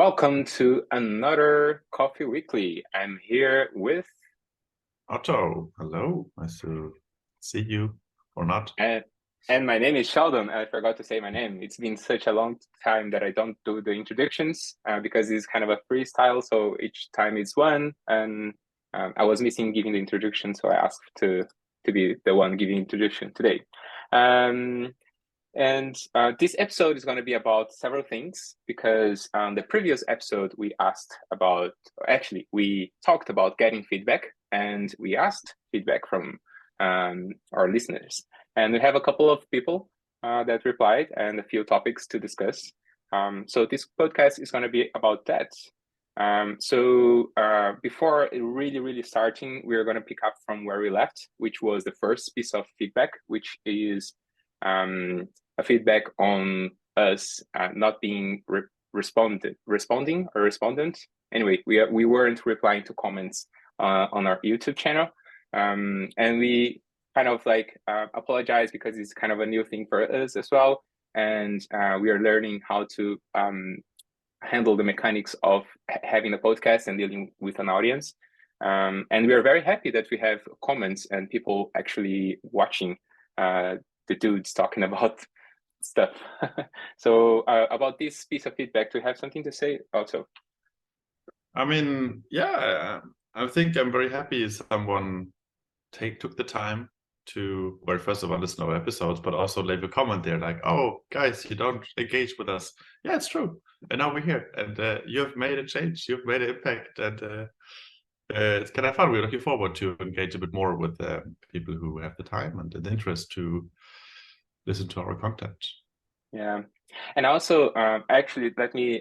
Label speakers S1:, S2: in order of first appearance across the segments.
S1: Welcome to another Coffee Weekly. I'm here with
S2: Otto, hello. Nice to see you or not.
S1: and and my name is Sheldon. I forgot to say my name. It's been such a long time that I don't do the introductions because it's kind of a freestyle. So each time it's one, and I was missing giving the introduction, so I asked to be the one giving introduction today. Um, And this episode is going to be about several things because the previous episode we asked about, actually, we talked about getting feedback and we asked feedback from our listeners. And we have a couple of people that replied and a few topics to discuss. So this podcast is going to be about that. Before really starting, we're going to pick up from where we left, which was the first piece of feedback, which is a feedback on us not being responding or respondent. Anyway, we weren't replying to comments on our YouTube channel, and we kind of apologize because it's kind of a new thing for us as well, and we are learning how to handle the mechanics of having a podcast and dealing with an audience. And we are very happy that we have comments and people actually watching the dudes talking about stuff. So about this piece of feedback, do you have something to say also?
S2: I think I'm very happy someone took the time to, well, first of all, listen to our episodes, but also leave a comment there like, oh, guys, you don't engage with us. Yeah, it's true. And now we're here and you have made a change. You've made an impact and it's kind of fun. We're looking forward to engage a bit more with people who have the time and the interest to listen to our content.
S1: Yeah. And also, actually, let me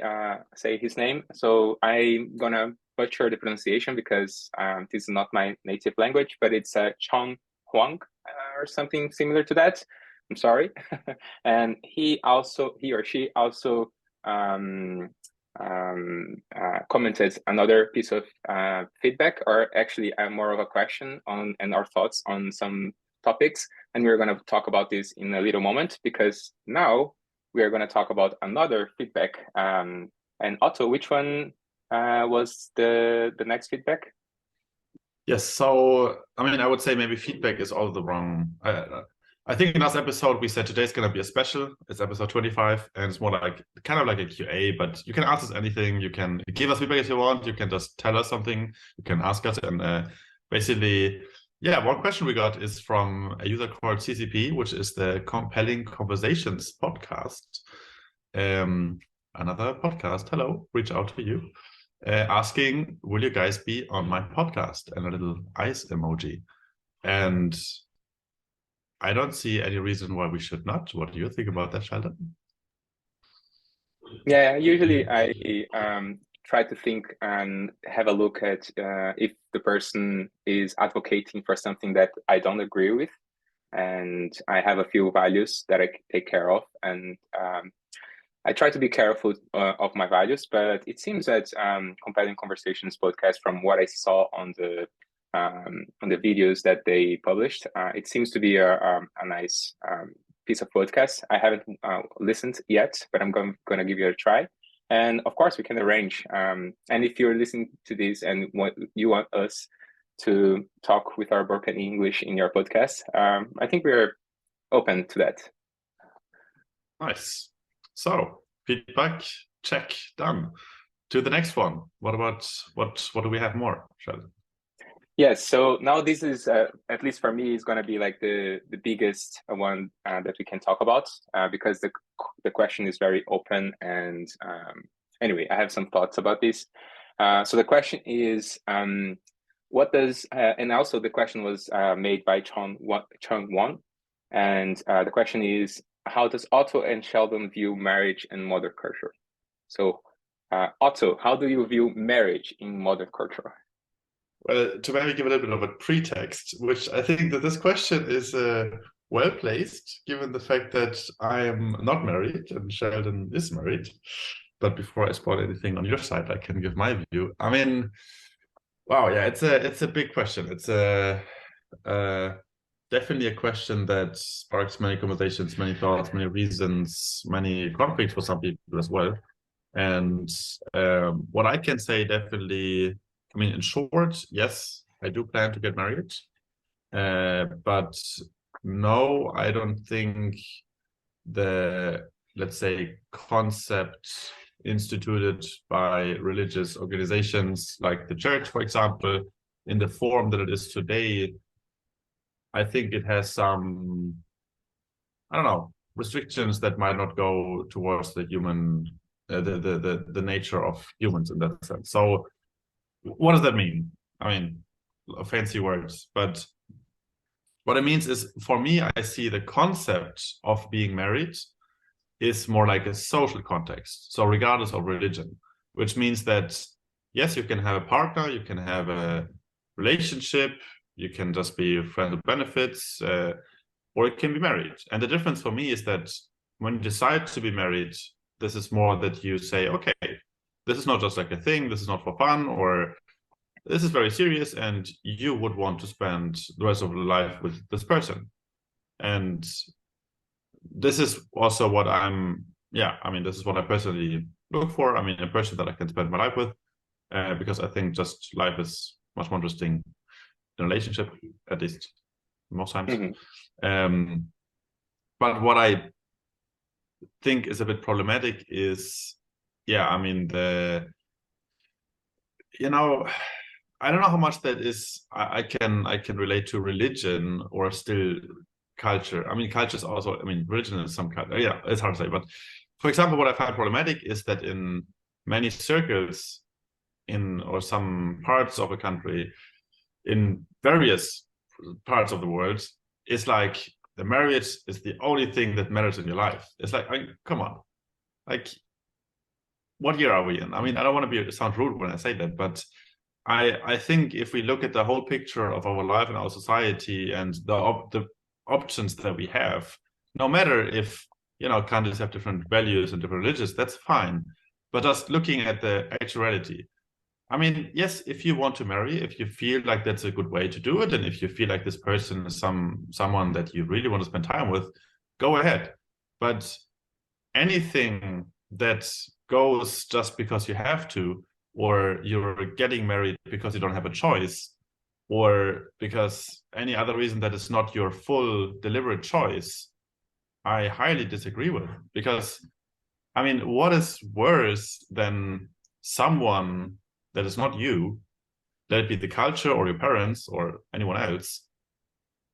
S1: say his name. So I'm gonna butcher the pronunciation because this is not my native language, but it's Chong Huang or something similar to that. I'm sorry. And he or she also commented another piece of feedback, or actually more of a question on and our thoughts on some topics. And we're going to talk about this in a little moment because now we are going to talk about another feedback. And Otto, which one was the next feedback?
S2: Yes, so I would say maybe feedback is all the wrong. I think in last episode we said today's gonna be a special. It's episode 25, and it's more like kind of like a QA, but you can ask us anything. You can give us feedback if you want. You can just tell us something. You can ask us, and basically, yeah, one question we got is from a user called CCP, which is the Compelling Conversations podcast. Another podcast. Hello, reach out to you asking, will you guys be on my podcast? And a little ice emoji. And I don't see any reason why we should not. What do you think about that, Sheldon?
S1: Yeah, usually I try to think and have a look at if the person is advocating for something that I don't agree with. And I have a few values that I take care of. And I try to be careful of my values, but it seems that Compelling Conversations podcast, from what I saw on the videos that they published, it seems to be a nice piece of podcast. I haven't listened yet, but I'm going to give it a try. And of course, we can arrange. And if you're listening to this and you want us to talk with our broken English in your podcast, I think we're open to that.
S2: Nice. So feedback, check, done. To the next one. What do we have more, Sheldon?
S1: Yes, so now this is at least for me is going to be like the biggest one that we can talk about because the question is very open and anyway, I have some thoughts about this. So the question is what does and also the question was made by Chung Won, and the question is, how does Otto and Sheldon view marriage and modern culture? So Otto, how do you view marriage in modern culture?
S2: Well, to maybe give a little bit of a pretext, which I think that this question is well placed, given the fact that I am not married and Sheldon is married. But before I spoil anything on your side, I can give my view. Wow, yeah, it's a big question. It's definitely a question that sparks many conversations, many thoughts, many reasons, many conflicts for some people as well. And what I can say definitely, I mean, in short, yes, I do plan to get married. But no, I don't think the, let's say, concept instituted by religious organizations like the church, for example, in the form that it is today, I think it has some, I don't know, restrictions that might not go towards the human, the nature of humans in that sense. So what does that mean? I mean, fancy words, but what it means is, for me, I see the concept of being married is more like a social context. So regardless of religion, which means that, yes, you can have a partner, you can have a relationship, you can just be friends with benefits, or it can be married. And the difference for me is that when you decide to be married, this is more that you say, okay, this is not just like a thing, this is not for fun, or this is very serious, and you would want to spend the rest of your life with this person. And this is also what this is what I personally look for. I mean, a person that I can spend my life with, because I think just life is much more interesting in a relationship, at least most times. But what I think is a bit problematic is, I mean, I don't know how much that is. I can relate to religion or still culture. I mean, culture is also. I mean, religion is some kind. Yeah, it's hard to say. But for example, what I find problematic is that in many circles, or some parts of a country, in various parts of the world, it's like the marriage is the only thing that matters in your life. It's like, come on, like, what year are we in? I mean, I don't want to sound rude when I say that, but I think if we look at the whole picture of our life and our society and the options that we have, no matter if countries have different values and different religions, that's fine. But just looking at the actuality, I mean, yes, if you want to marry, if you feel like that's a good way to do it, and if you feel like this person is someone that you really want to spend time with, go ahead. But anything that goes just because you have to, or you're getting married because you don't have a choice, or because any other reason that is not your full deliberate choice, I highly disagree with. Because, I mean, what is worse than someone that is not you, let it be the culture or your parents or anyone else,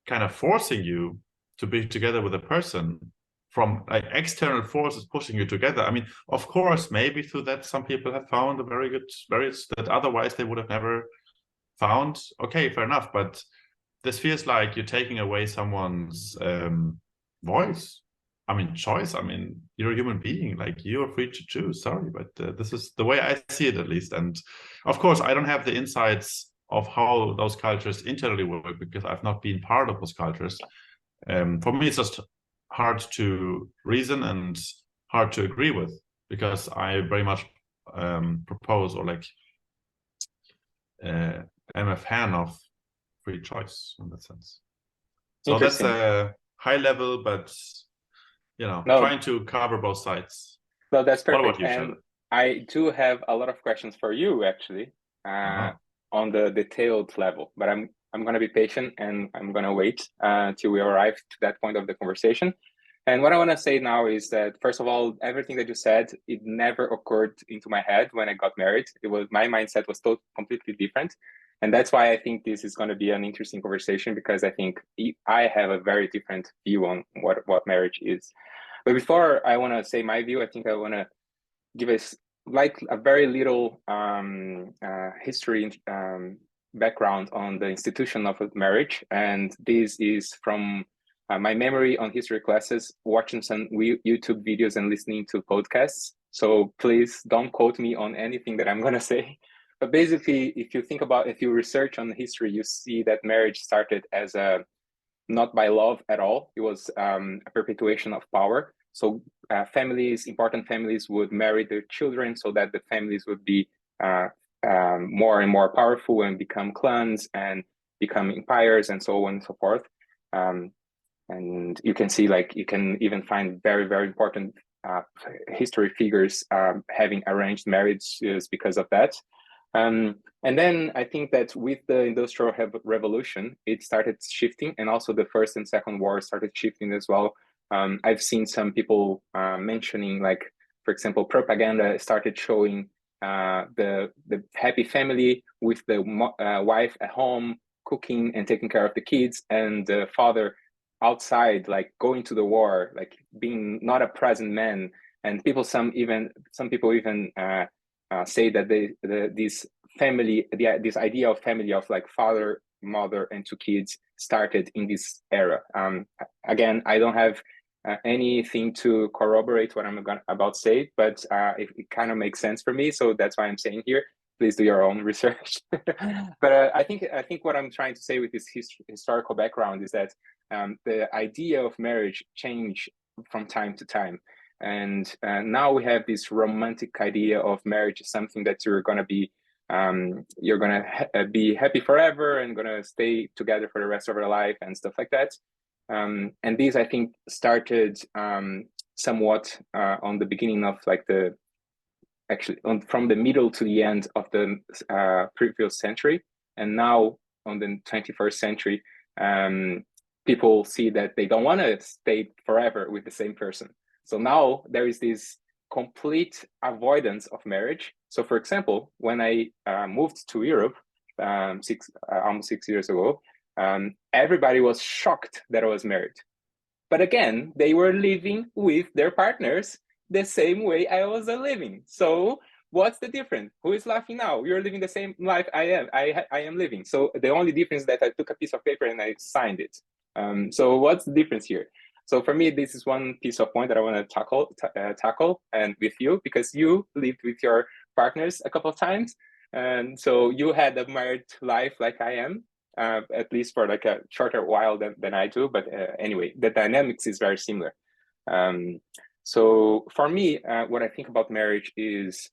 S2: kind of forcing you to be together with a person from like external forces pushing you together. I mean, of course, maybe through that some people have found a very good marriage that otherwise they would have never found. Okay, fair enough, but this feels like you're taking away someone's voice. I mean, choice. I mean, you're a human being. Like, you're free to choose. Sorry, but this is the way I see it, at least. And of course, I don't have the insights of how those cultures internally work because I've not been part of those cultures. For me, it's just hard to reason and hard to agree with, because I very much propose, or like am a fan of free choice in that sense. So that's a high level, but trying to cover both sides.
S1: No, that's perfect.
S2: What about you,
S1: and
S2: Sheldon?
S1: I do have a lot of questions for you, actually, on the detailed level, but I'm going to be patient and I'm going to wait till we arrive to that point of the conversation. And what I want to say now is that, first of all, everything that you said, it never occurred into my head when I got married. My mindset was completely different. And that's why I think this is going to be an interesting conversation, because I think I have a very different view on what marriage is. But before I want to say my view, I think I want to give us like a very little history background on the institution of marriage. And this is from my memory on history classes, watching some YouTube videos and listening to podcasts. So please don't quote me on anything that I'm going to say. But basically, if you research on history, you see that marriage started as not by love at all. It was a perpetuation of power. So important families would marry their children so that the families would be more and more powerful and become clans and become empires and so on and so forth. And you can see, like, you can even find very, very important history figures having arranged marriages because of that. And then I think that with the Industrial Revolution, it started shifting, and also the First and Second War started shifting as well. I've seen some people mentioning, like, for example, propaganda started showing the happy family with the wife at home cooking and taking care of the kids, and the father outside, like going to the war, like being not a present man. And some people even say that this family, this idea of family of like father, mother, and two kids started in this era. Again, I don't have anything to corroborate what I'm about to say, but it kind of makes sense for me, so that's why I'm saying here. Please do your own research. But I think what I'm trying to say with this historical background is that the idea of marriage changed from time to time. And now we have this romantic idea of marriage as something that you're going to be be happy forever and going to stay together for the rest of your life and stuff like that. And these, I think, started somewhat on the beginning of like from the middle to the end of the previous century. And now on the 21st century, people see that they don't want to stay forever with the same person. So now there is this complete avoidance of marriage. So for example, when I moved to Europe almost 6 years ago, everybody was shocked that I was married. But again, they were living with their partners the same way I was living. So what's the difference? Who is laughing now? You're living the same life I am living. So the only difference is that I took a piece of paper and I signed it. So what's the difference here? So for me, this is one piece of point that I want to tackle and with you, because you lived with your partners a couple of times. And so you had a married life like I am, at least for like a shorter while than I do. But anyway, the dynamics is very similar. So for me, what I think about marriage is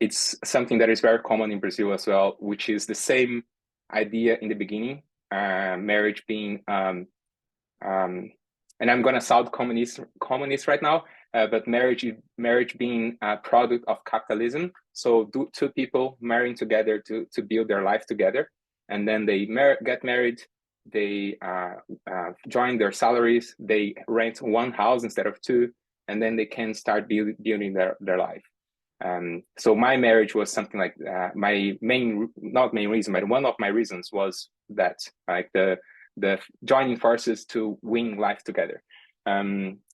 S1: it's something that is very common in Brazil as well, which is the same idea in the beginning, marriage being, and I'm going to sound communist right now, but marriage being a product of capitalism. So two people marrying together to build their life together, and then they get married, they join their salaries, they rent one house instead of two, and then they can start building their life. So my marriage was something like my not main reason, but one of my reasons was that, like the joining forces to win life together.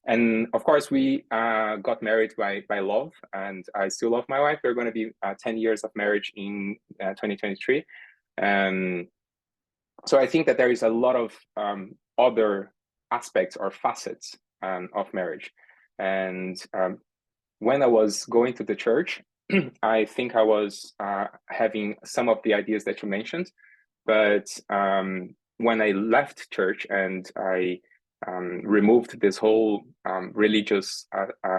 S1: And of course, we got married by love, and I still love my wife. We're going to be 10 years of marriage in 2023. So I think that there is a lot of other aspects or facets of marriage. And when I was going to the church, I think I was having some of the ideas that you mentioned, but when I left church and I removed this whole religious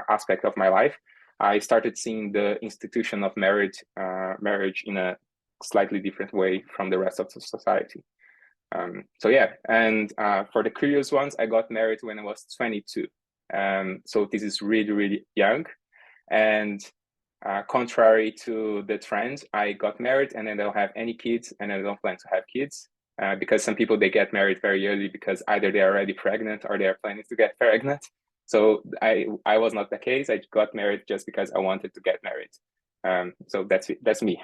S1: aspect of my life, I started seeing the institution of marriage in a slightly different way from the rest of the society. So yeah, and for the curious ones, I got married when I was 22. So this is really, really young. And contrary to the trend, I got married and I don't have any kids, and I don't plan to have kids. Because some people, they get married very early because either they're already pregnant or they're planning to get pregnant. So I was not the case. I got married just because I wanted to get married. So that's me.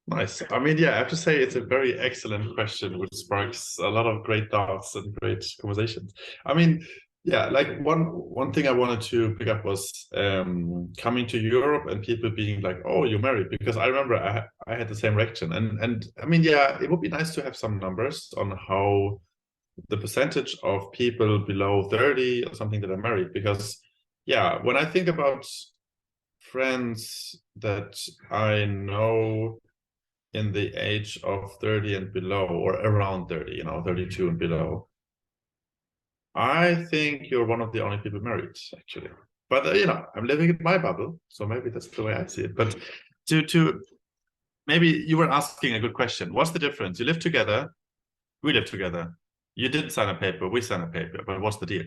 S2: Nice. I mean, yeah, I have to say it's a very excellent question, which sparks a lot of great thoughts and great conversations. I mean, yeah, like one thing I wanted to pick up was coming to Europe and people being like, "Oh, you're married," because I remember I had the same reaction, and I mean, yeah, it would be nice to have some numbers on how the percentage of people below 30 or something that are married, because yeah, when I think about friends that I know in the age of 30 and below, or around 30, 32 and below, I think you're one of the only people married, actually. But I'm living in my bubble, so maybe that's the way I see it. But to maybe you were asking a good question. What's the difference? You live together, we live together. You didn't sign a paper, we signed a paper, but what's the deal?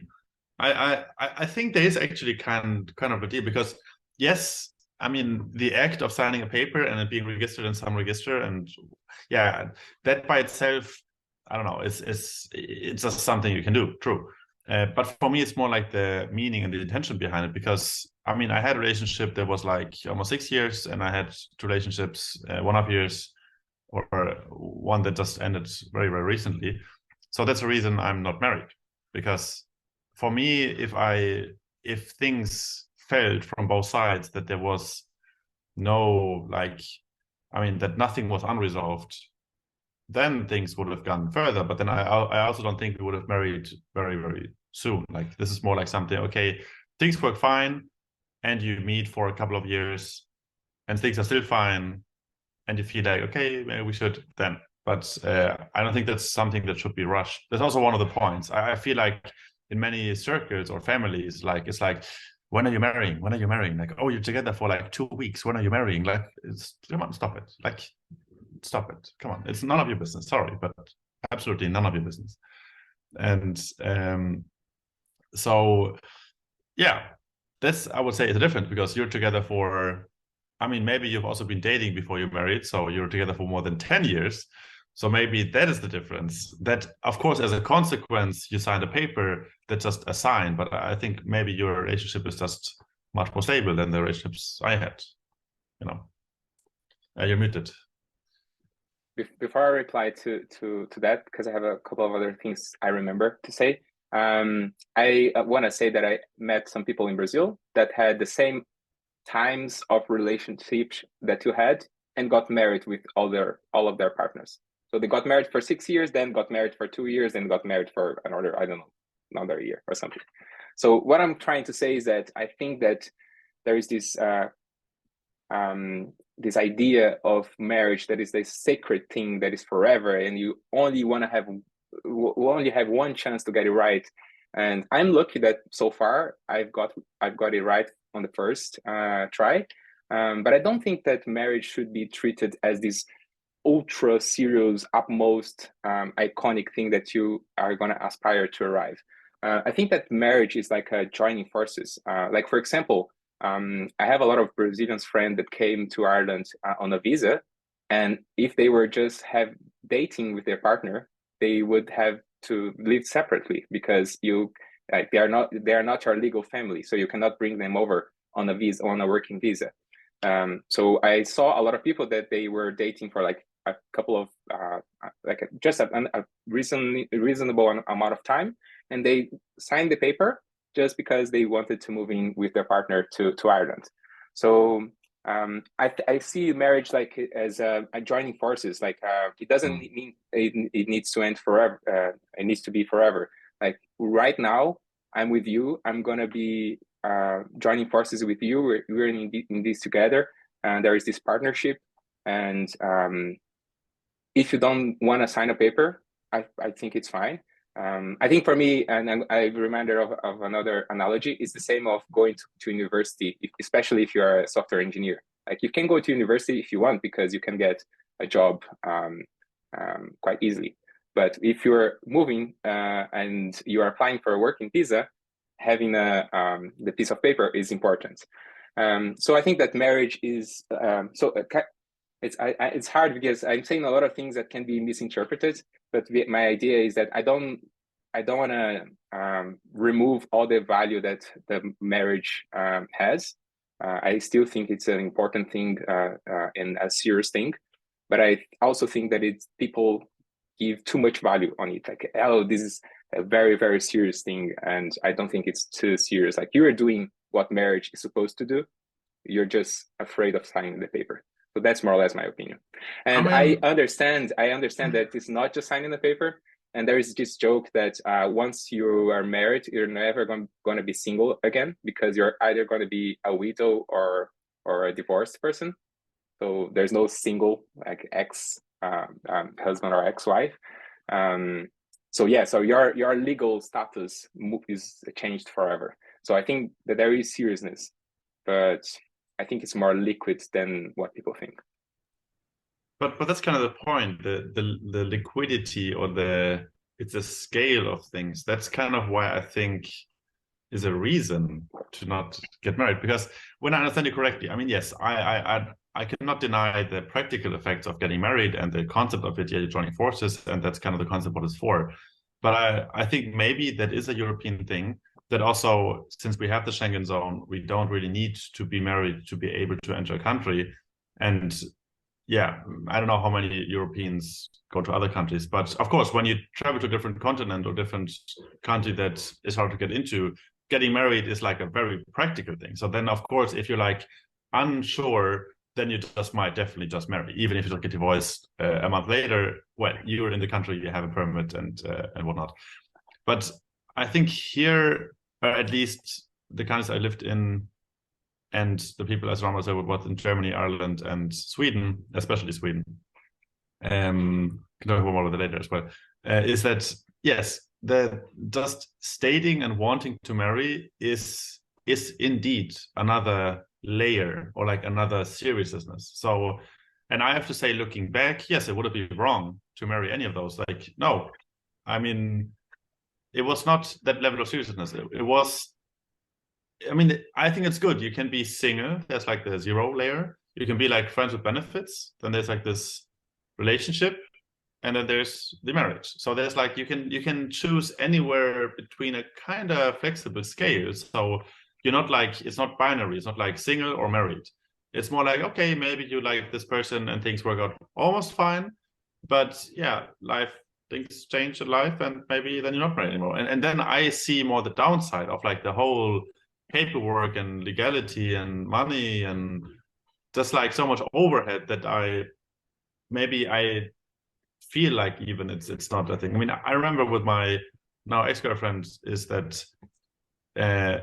S2: I think there is actually kind of a deal, because yes, I mean, the act of signing a paper and it being registered in some register, and yeah, that by itself, I don't know, it's just something you can do, true. But for me, it's more like the meaning and the intention behind it, because I mean, I had a relationship that was like almost 6 years, and I had two relationships, 1.5 years, or one that just ended very, very recently. So that's the reason I'm not married, because for me, if things felt from both sides that there was no, like, I mean, that nothing was unresolved, then things would have gone further. But then I also don't think we would have married very, very soon. Like, this is more like something, okay, things work fine, and you meet for a couple of years, and things are still fine, and you feel like, okay, maybe we should then. But I don't think that's something that should be rushed. That's also one of the points. I feel like in many circles or families, like, it's like, when are you marrying? When are you marrying? Like, oh, you're together for like 2 weeks. When are you marrying? Like, come on, stop it. Like, stop it. Come on. It's none of your business. Sorry, but absolutely none of your business. And so, yeah, this, I would say, is different, because you're together for, I mean, maybe you've also been dating before you married, so you're together for more than 10 years. So maybe that is the difference. That, of course, as a consequence, you signed a paper that's just a sign, but I think maybe your relationship is just much more stable than the relationships I had, you know. You're muted.
S1: Before I reply to that, because I have a couple of other things I remember to say, I want to say that I met some people in Brazil that had the same times of relationships that you had, and got married with all of their partners. So they got married for 6 years, then got married for 2 years, then got married for another, I don't know, another year or something. So what I'm trying to say is that I think that there is this idea of marriage that is this sacred thing that is forever, and you only only have one chance to get it right. And I'm lucky that so far I've got it right on the first try. But I don't think that marriage should be treated as this ultra serious, utmost iconic thing that you are going to aspire to arrive. I think that marriage is like a joining forces. Like, for example, I have a lot of Brazilians friends that came to Ireland on a visa, and if they were just have dating with their partner, they would have to live separately, because they are not your legal family, so you cannot bring them over on a working visa. So I saw a lot of people that they were dating for like a couple of just a reasonable amount of time, and they signed the paper just because they wanted to move in with their partner to Ireland. So I see marriage like as a joining forces. Like, it doesn't mean it needs to end forever. It needs to be forever. Like, right now, I'm with you. I'm gonna be joining forces with you. We're in this together, and there is this partnership. And if you don't want to sign a paper, I think it's fine. I think for me, and I remember of another analogy, is the same of going to university, especially if you're a software engineer. Like, you can go to university if you want, because you can get a job quite easily. But if you're moving and you are applying for a working visa, having the piece of paper is important. So I think that marriage is it's hard, because I'm saying a lot of things that can be misinterpreted. But my idea is that I don't want to remove all the value that the marriage has. I still think it's an important thing and a serious thing. But I also think that people give too much value on it. Like, oh, this is a very, very serious thing, and I don't think it's too serious. Like, you are doing what marriage is supposed to do. You're just afraid of signing the paper. So that's more or less my opinion. And I understand that it's not just signing the paper. And there is this joke that once you are married, you're never going to be single again, because you're either going to be a widow or a divorced person. So there's no single, like, ex husband or ex-wife. So your legal status is changed forever. So I think that there is seriousness, but I think it's more liquid than what people think.
S2: But that's kind of the point. The liquidity, or it's a scale of things. That's kind of why I think is a reason to not get married. Because when I understand you correctly, I mean, yes, I cannot deny the practical effects of getting married and the concept of it. Yeah, you're joining forces, and that's kind of the concept what it's for. But I think maybe that is a European thing, that also, since we have the Schengen zone, we don't really need to be married to be able to enter a country. And yeah, I don't know how many Europeans go to other countries, but of course, when you travel to a different continent or different country that is hard to get into, getting married is like a very practical thing. So then, of course, if you're like unsure, then you just might definitely just marry, even if you don't get divorced a month later. Well, you're in the country, you have a permit and whatnot. But I think here, or at least the countries I lived in, and the people I surround myself with, both in Germany, Ireland, and Sweden, especially Sweden, can talk about more of that later as well, is that yes, the just stating and wanting to marry is indeed another layer or like another seriousness. So, and I have to say, looking back, yes, it would be wrong to marry any of those. Like, no, I mean, it was not that level of seriousness. It was, I mean, I think it's good. You can be single. There's like the zero layer. You can be like friends with benefits. Then there's like this relationship, and then there's the marriage. So there's like you can choose anywhere between a kind of flexible scale. So you're not like, it's not binary. It's not like single or married. It's more like, okay, maybe you like this person and things work out almost fine, but yeah, things change in life, and maybe then you're not married anymore. And then I see more the downside of like the whole paperwork and legality and money and just like so much overhead that I feel like even it's not a thing. I mean, I remember with my now ex-girlfriend is that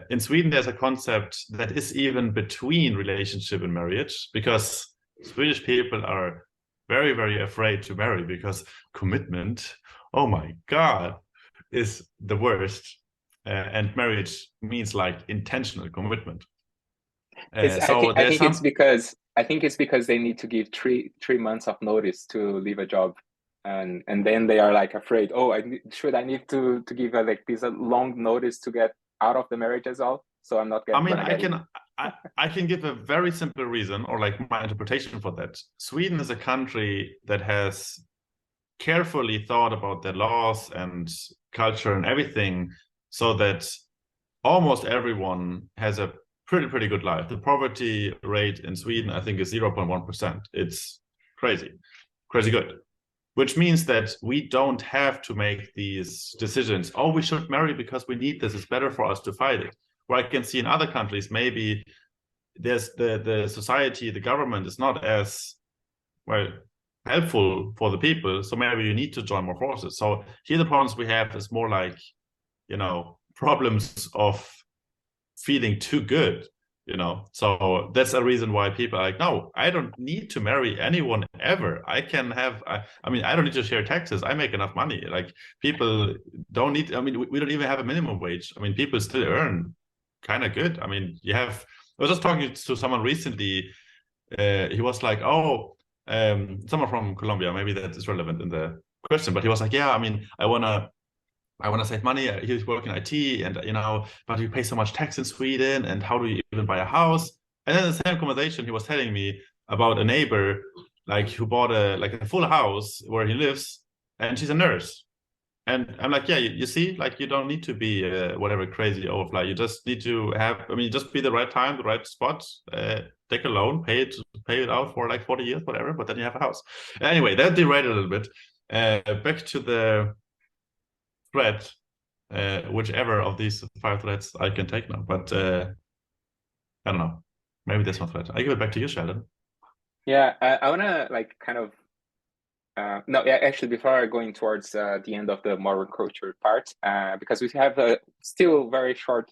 S2: in Sweden there's a concept that is even between relationship and marriage, because Swedish people are very, very afraid to marry because commitment, oh my God, is the worst. And marriage means like intentional commitment.
S1: I think it's because they need to give three months of notice to leave a job, and then they are like afraid. Oh, I need to give like this a long notice to get out of the marriage as well. So I'm not getting. I mean,
S2: I can give a very simple reason, or like my interpretation for that. Sweden is a country that has carefully thought about their laws and culture and everything, so that almost everyone has a pretty good life. The poverty rate in Sweden, I think, is 0.1%. It's crazy good. Which means that we don't have to make these decisions. Oh, we should marry because we need this. It's better for us to fight it. Where I can see in other countries, maybe there's the society, the government is not as well helpful for the people. So maybe you need to join more forces. So here the problems we have is more like, problems of feeling too good, so that's a reason why people are like, no, I don't need to marry anyone ever. I can have, I mean, I don't need to share taxes. I make enough money. Like, people don't need, I mean, we don't even have a minimum wage. I mean, people still earn kind of good. I mean, I was just talking to someone recently. He was like, oh, someone from Colombia, maybe that is relevant in the question, but he was like, yeah, I mean, I want to save money. He was working IT, and but you pay so much tax in Sweden, and how do you even buy a house? And then the same conversation, he was telling me about a neighbor, like, who bought a full house where he lives, and she's a nurse. And I'm like, yeah, you see, like, you don't need to be whatever crazy overfly. You just need to have, I mean, just be the right time, the right spot, take a loan, pay it out for like 40 years, whatever, but then you have a house. Anyway, that derailed a little bit. Back to the thread, whichever of these 5 threads I can take now, but I don't know, maybe this one thread. I give it back to you, Sheldon.
S1: Yeah, I want to like kind of no, yeah, actually, before going towards the end of the modern culture part, because we have a still very short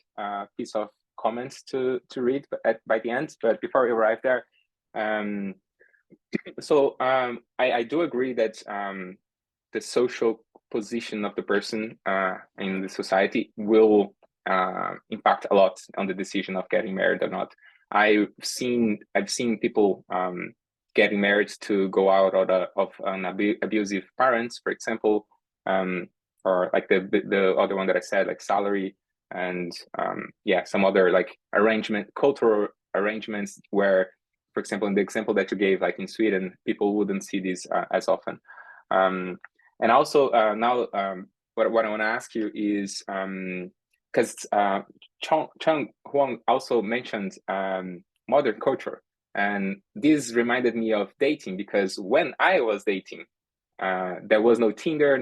S1: piece of comments to read by the end, but before we arrive there, I do agree that the social position of the person in the society will impact a lot on the decision of getting married or not. I've seen people getting married to go out of an abusive parents, for example, or like the other one that I said, like salary. and some other like cultural arrangements where, for example, in the example that you gave, like in Sweden, people wouldn't see this as often. And also now, what I want to ask you is, because Chang Huang also mentioned modern culture, and this reminded me of dating, because when I was dating, there was no Tinder,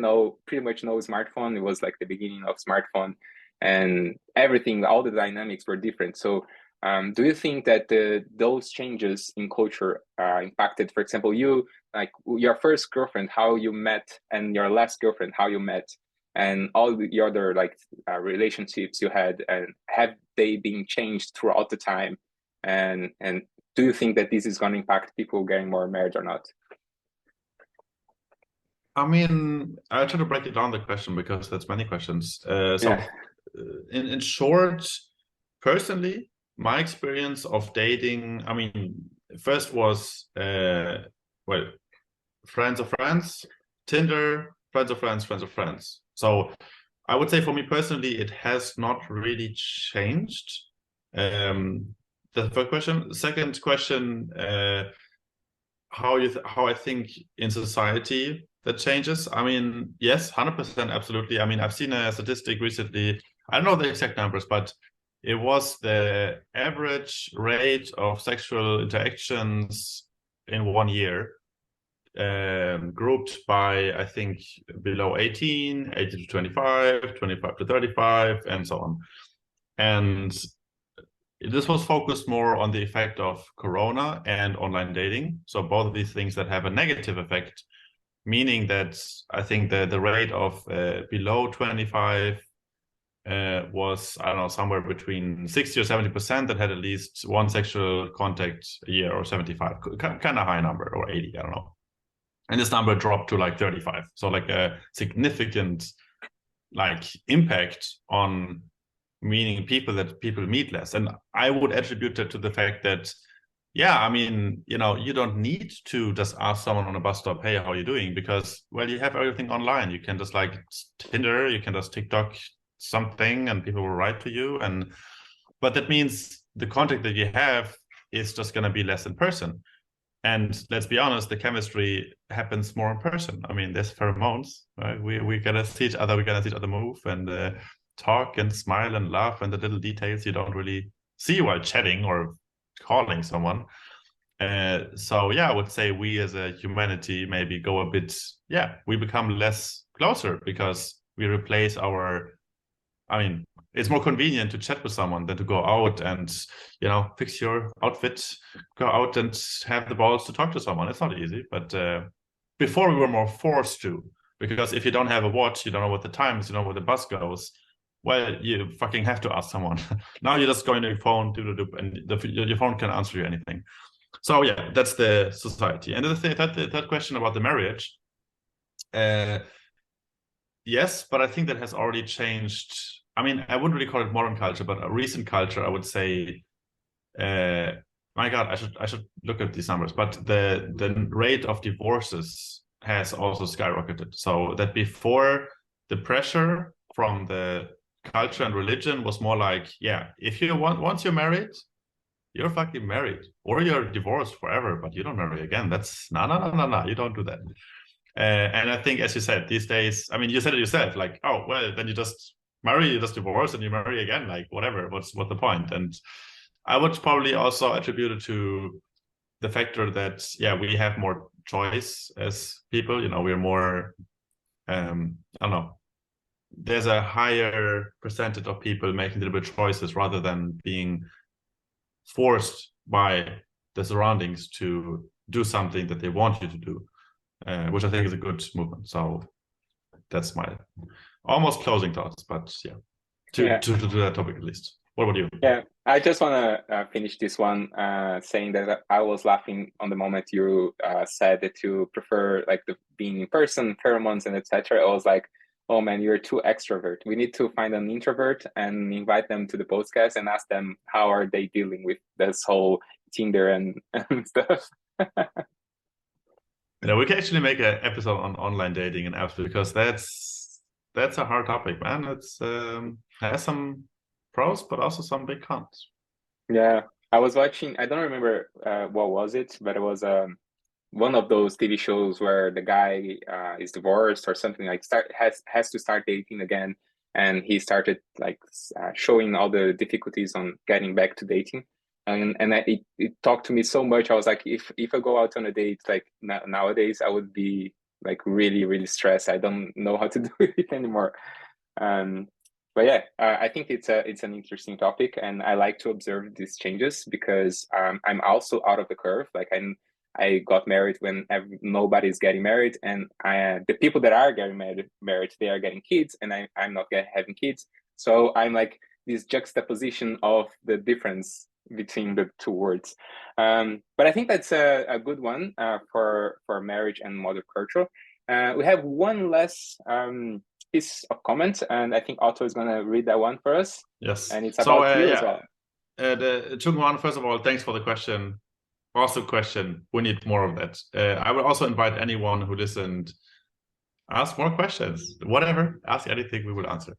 S1: pretty much no smartphone. It was like the beginning of smartphone, and everything, all the dynamics were different. So do you think that those changes in culture impacted, for example, you, like your first girlfriend, how you met, and your last girlfriend, how you met, and all the other like relationships you had, and have they been changed throughout the time? And do you think that this is going to impact people getting more married or not?
S2: I mean, I try to break it down the question because that's many questions. In short, personally, my experience of dating, I mean, first was friends of friends, Tinder, friends of friends, friends of friends. So I would say for me personally, it has not really changed. The first question. Second question, how I think in society that changes. I mean, yes, 100%, absolutely. I mean, I've seen a statistic recently. I don't know the exact numbers, but it was the average rate of sexual interactions in 1 year, grouped by, I think, below 18, 18 to 25, 25 to 35, and so on. And this was focused more on the effect of Corona and online dating. So both of these things that have a negative effect, meaning that I think the rate of below 25 was, I don't know, somewhere between 60 or 70% that had at least one sexual contact a year, or 75, kind of high number, or 80, I don't know. And this number dropped to like 35. So like a significant like impact on, meaning people meet less. And I would attribute that to the fact that, yeah, I mean, you know, you don't need to just ask someone on a bus stop, hey, how are you doing? Because, well, you have everything online. You can just like Tinder, you can just TikTok something and people will write to you. But that means the contact that you have is just going to be less in person. And let's be honest, the chemistry happens more in person. I mean, there's pheromones, right? We're going to see each other, we're going to see each other move and talk and smile and laugh, and the little details you don't really see while chatting or calling someone. So yeah, I would say we as a humanity maybe go a bit, we become less closer because we replace I mean, it's more convenient to chat with someone than to go out and, you know, fix your outfit, go out and have the balls to talk to someone. It's not easy, but before we were more forced to, because if you don't have a watch, you don't know what the time is, you know where the bus goes. Well, you fucking have to ask someone. Now you're just going to your phone, and your phone can answer you anything. So yeah, that's the society. And the third question about the marriage. Yes, but I think that has already changed. I mean, I wouldn't really call it modern culture, but a recent culture, I would say. My God, I should look at these numbers. But the rate of divorces has also skyrocketed. So that before, the pressure from the culture and religion was more like, yeah, if you once you're married, you're fucking married, or you're divorced forever, but you don't marry again. That's no, you don't do that. And I think, as you said, these days, I mean, you said it yourself, like, oh, well, then you just marry, you just divorce, and you marry again, like, whatever, what's the point? And I would probably also attribute it to the factor that, yeah, we have more choice as people, you know, we're more, I don't know, there's a higher percentage of people making deliberate choices rather than being forced by the surroundings to do something that they want you to do. Which I think is a good movement. So that's my almost closing thoughts, but to that topic at least. What about you?
S1: Yeah, I just want to finish this one saying that I was laughing on the moment you said that you prefer like the being in person, pheromones, and etc. I was like, oh man, you're too extrovert. We need to find an introvert and invite them to the podcast and ask them how are they dealing with this whole Tinder and stuff.
S2: We can actually make an episode on online dating and apps, because that's a hard topic, man. It's has some pros, but also some big cons.
S1: Yeah, I was watching. I don't remember what was it, but it was one of those TV shows where the guy is divorced or something, like start has to start dating again, and he started like showing all the difficulties on getting back to dating, and it talked to me so much. I was like, if I go out on a date like nowadays, I would be like really really stressed. I don't know how to do it anymore. Um, but yeah, I think it's an interesting topic, and I like to observe these changes because I'm also out of the curve. Like I got married when nobody's getting married, and the people that are getting married, they are getting kids, and I'm not having kids. So I'm like this juxtaposition of the difference between the two words. But I think that's a good one for marriage and modern culture. We have one less piece of comment, and I think Otto is going to read that one for us.
S2: Yes.
S1: And it's
S2: So
S1: about you as
S2: yeah,
S1: well.
S2: the Chung Wan, first of all, thanks for the question. Also, question. We need more of that. I will also invite anyone who listened. Ask more questions. Whatever. Ask anything. We will answer.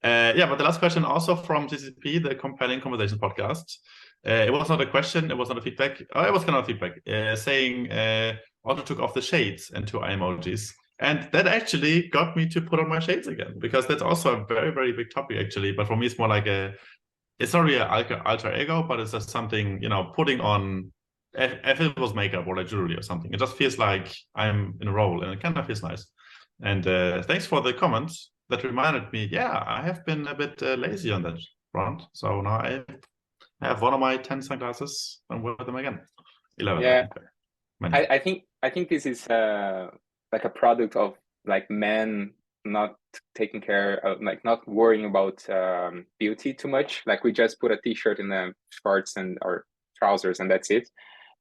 S2: Yeah, but the last question also from CCP, the Compelling Conversation podcast. It was not a question. It was not a feedback. Oh, it was kind of feedback saying Otto took off the shades and two eye emojis. And that actually got me to put on my shades again, because that's also a very, very big topic, actually. But for me, it's more like it's not really an alter ego, but it's just something, putting on, if it was makeup or like jewelry or something. It just feels like I'm in a role, and it kind of feels nice. And thanks for the comments. That reminded me, yeah, I have been a bit lazy on that front. So now I have one of my 10 sunglasses and wear them again. 11,
S1: Yeah,
S2: many.
S1: I think this is like a product of like men not taking care of, like not worrying about beauty too much. Like we just put a t-shirt in the shorts and or trousers, and that's it.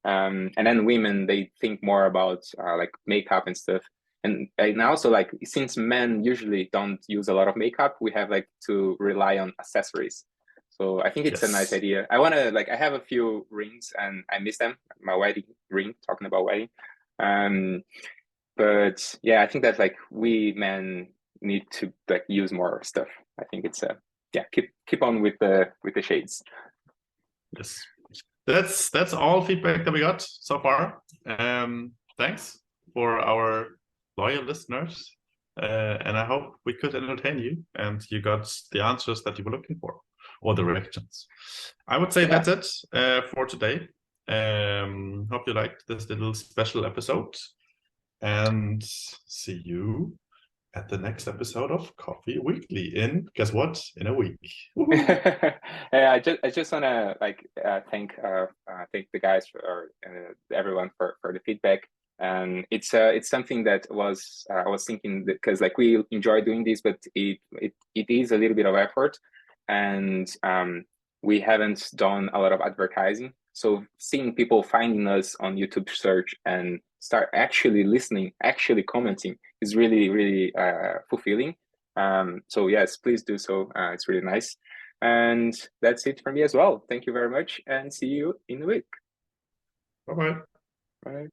S1: And then women, they think more about like makeup and stuff. And also like since men usually don't use a lot of makeup, we have like to rely on accessories. So I think it's a nice
S2: Yes.
S1: idea. I want to like I have a few rings and I miss them. My wedding ring, talking about wedding. Um, but yeah, I think that like we men need to like use more stuff. I think it's yeah, keep on with the shades.
S2: Yes. That's all feedback that we got so far. Thanks for our loyal listeners. And I hope we could entertain you and you got the answers that you were looking for, or the reactions. I would say
S1: Yeah.
S2: that's it for today. Hope you liked this little special episode, and see you at the next episode of Coffee Weekly guess what? In a week.
S1: Yeah, I just want to like thank the guys for everyone for the feedback. And it's something that was I was thinking, because like we enjoy doing this, but it is a little bit of effort, and we haven't done a lot of advertising. So seeing people finding us on YouTube search and start actually listening, actually commenting is really really fulfilling. So yes, please do so. It's really nice. And that's it for me as well. Thank you very much, and see you in a week.
S2: Bye bye.
S1: Bye.